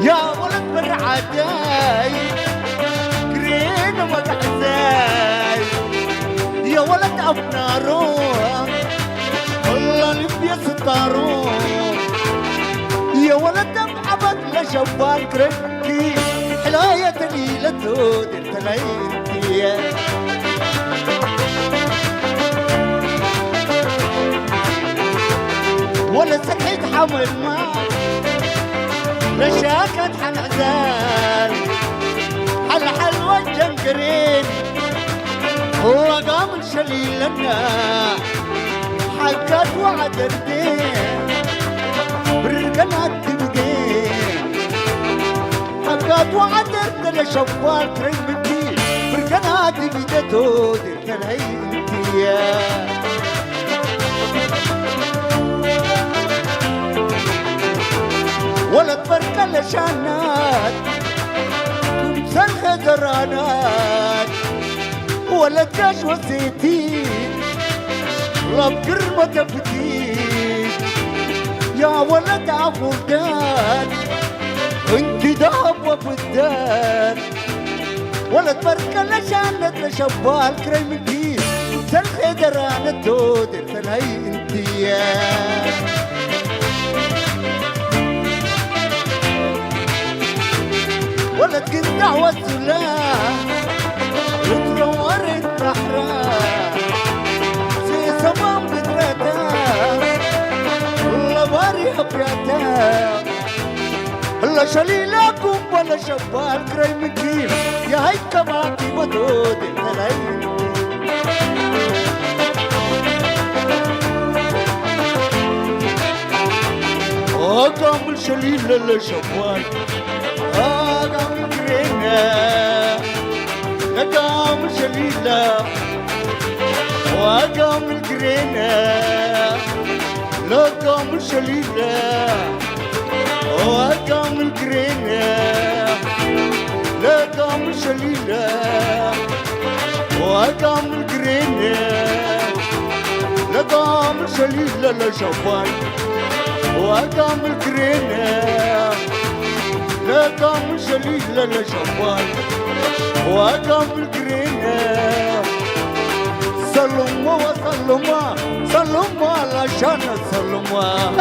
يا ولد برعداي قرينا مقعزاي يا ولد أبنارو والله لبيا ستارو يا ولد أبعبد لشبال كريمكي حلاية ليلة تودر تلاينتي ولا سكيت حمل ما لشاكت حنعزال حل حلوة جنقرين هو قام شليلنا حقات وعد الدين برقنات تبقين حقات وعد الدين شوال كريمكي برقنات بدتو درتنا انتي ولا تبرك لشانات تمثل خزرانات ولا تكاش وزيتين لا بقربة تفتيش يا ولد عفودان انت دهب وفدان ولا تبرك لشانات لشبال كريمكي تمثل خزرانات تودر تنهي انتي ولا تقطع والسلاح وتنور الصحراء زي سمام قدرتها ولا باري أبياتها ولا شليلكم ولا شبال كريمكي يا هاي كماكي ودود الهلاين أقام الشليل للشبال أقام الكرينة أقام الشليلة وأقام الكرينة لقام الشليلة وأقام الكرينة لقام الشليلة وأقام الكرينة لقام الشليلة لشبال وأقام الكرينة لقام الشليلة لشبال وأقام الكرينة سلموا وسلموا سلموا علشان سلموا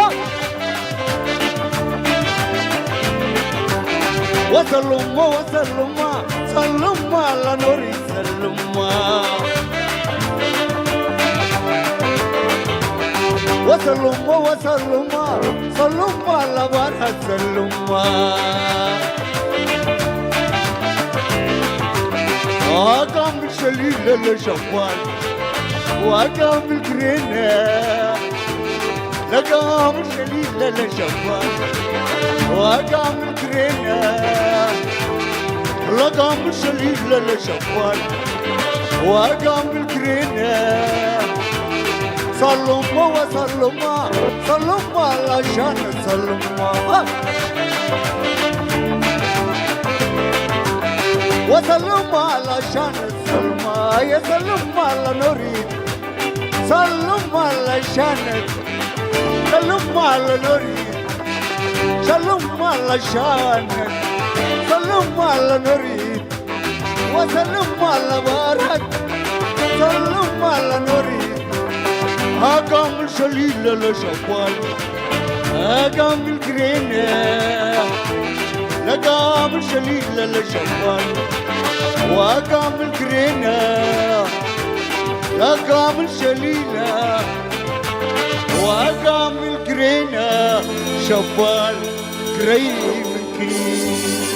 وسلموا وسلموا سلموا على نوري سلموا وسلموا وسلموا سلموا على بارها سلموا أقام الشليلة لشبال وأقام الكرينة لقام الشليلة لشبال وأقام الكرينة لقام الشليلة لشبال وأقام الكرينة سلموا وسلموا سلموا علشان سلموا وسلموا علشان سلمى يا سلموا على نوري سلموا علشانك سلموا على نوري سلموا علشانك سلموا على نوري وسلموا على بارك سلموا على نوري أقام الشليلة لشبال أقام الكرينة لقام الشليلة لشبال وأقام الكرينة لقام الشليلة وأقام الكرينة شبال كريمك منكوكي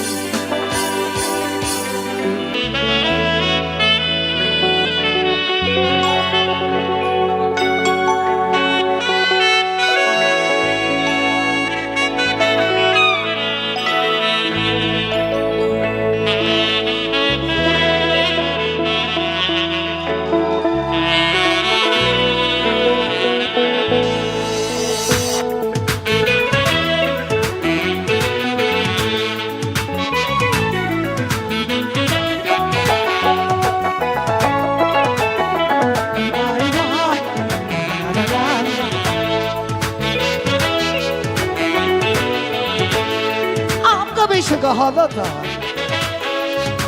هذا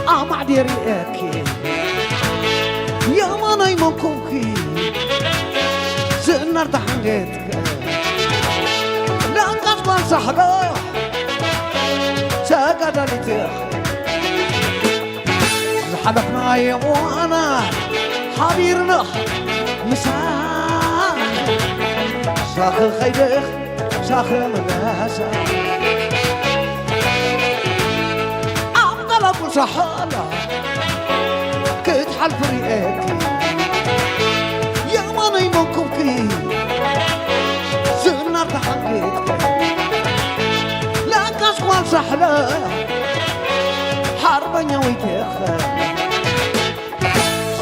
أما عديري أكي يا ما نايمكوكي زنار تحنجتك لا قصبان صحدا ساقد لتيخ زحلفنا يا وانا حبيرنا مساء ساخر خيدخ ساخر ملاسا صحالة كتحل فريقاتي يا ما نيمكوكي زنار تحنجتك لا كسوال سحلة حربنا ويتاخر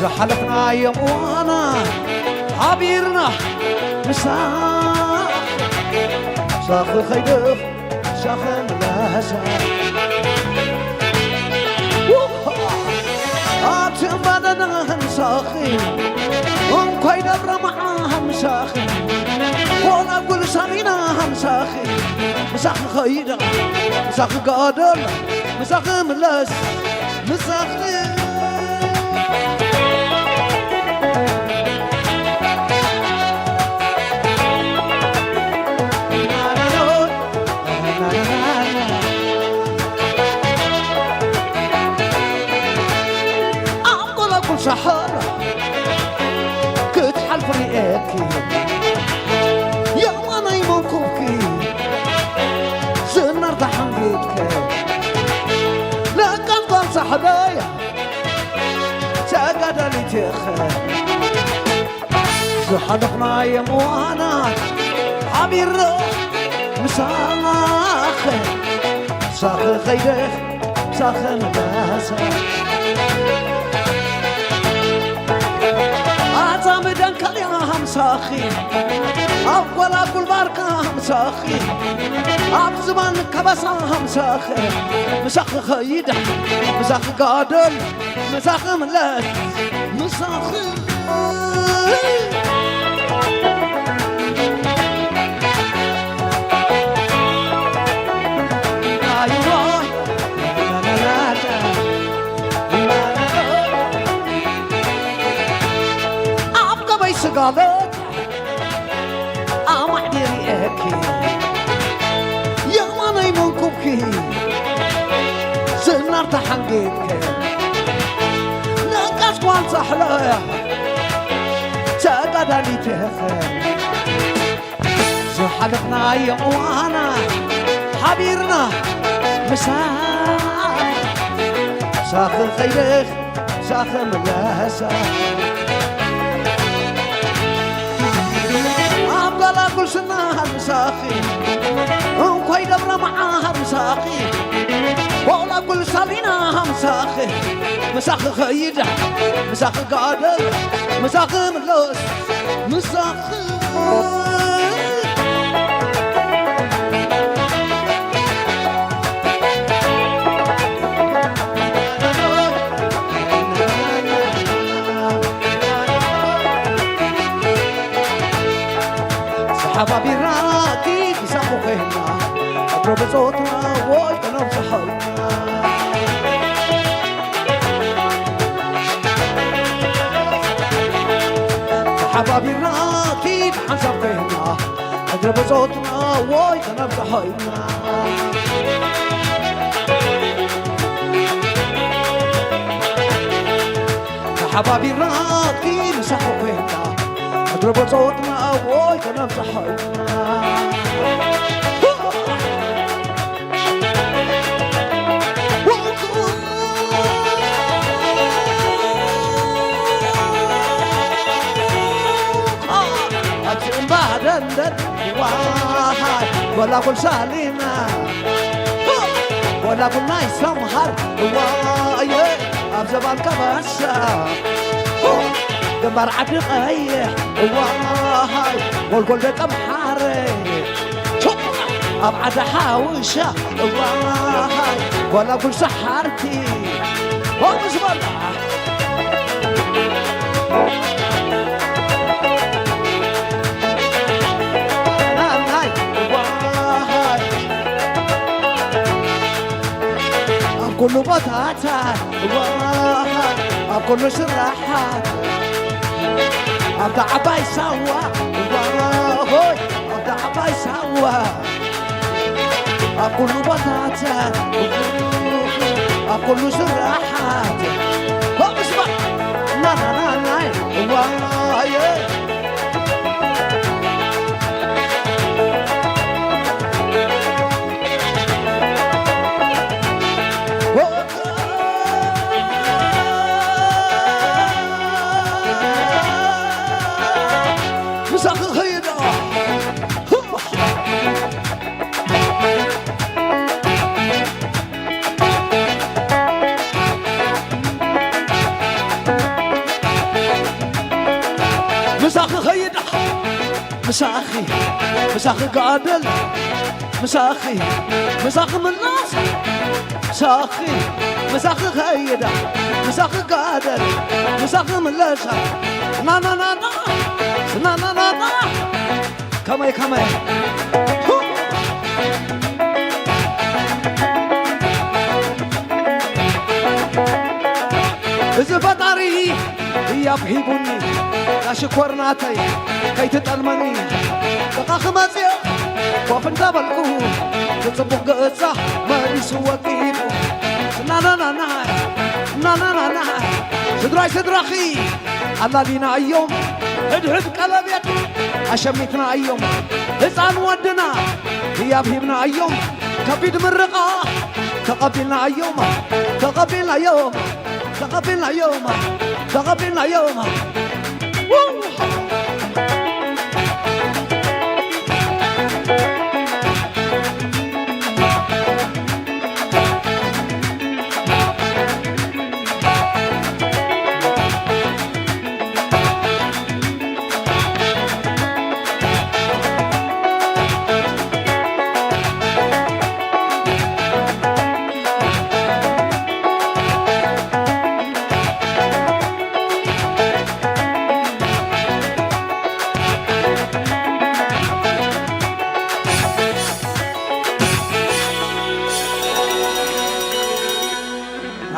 زحلفنا يا وانا عبيرنا مساء ساخر خيدخ ساخر ملاسا أتمنى مساخي ومكوي دبر معاها مساخي وانا أقول سامينا مساخي مساخي خيدة مساخي قادر مساخي ملس مساخي صحارى كتحل فريقاتي يا ما نايمكوكي زنار تحنجتك لا كان صحدايا ساقد لي تخر زحلفنا يا موانا عبير مساخ ساخ خيدخ ساخ ملاسا عزامدن كليهم ساخي أول أقول باركهم ساخي أبزمان كبسهم ساخي مساخ خيدة مساخ قادل مساخ ملك مساخ قالت أما عديري أكي يا ما نايمكوكي زنار تحنجتك لا كسوان صحلايا ساقد لي تهخر زحلفنا يا وانا حبيرنا مساخ ساخر خيرخ ساخر ملاسا أبقى كل سنة مساخي وكوي دبر معاها مساخي ولا كل سالينا مساخي مساخي خيدة مساخي قادر مساخي ملوس مساخي حبابي راكي بيساقوا فينا أضرب صوتنا ويتنام صحونا حبابي راكي بحنسب فينا أضرب صوتنا ويتنام صحونا حبابي راكي بيساقوا فينا أضرب صوتنا وي كلام صحيح واي ولا كل سالينا ولا كل ناي سمهر واي أبزبان كبسة دمر عبد قيح واي والكل دكم حاري أبعد حاوشة واي ولا كل سحرتي ومزبط كله بطاطا كله سراحات أبدا عباي سوا أبدا عباي سوا كله بطاطا كله سراحات هو اسمع لا لا لا لا مساخي مساخي قادل مساخي مساخي من الناس مساخي مساخي خيدة مساخي قادل مساخي من لسا نا نا نا نا نا نا نا نا كمي كمي إذا بطاري يبهبني أشكرناتي كي تتألمني دقاق مزيو وفن دبلقو تتصبح قصة ما يسوى كيبو نا نا نا نا نا نا نا نا سدراي سدراخي الله لينا أيوم هدهد قلبيت أشميتنا أيوم هزان ودنا يبهبنا أيوم كبيد من رقا تقبلنا أيوم تقبلنا يوم تقبلنا يوم تقبلنا يوم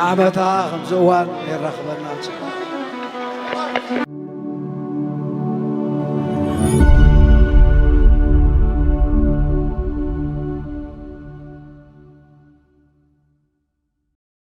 عمتا خمزوان يرخبنا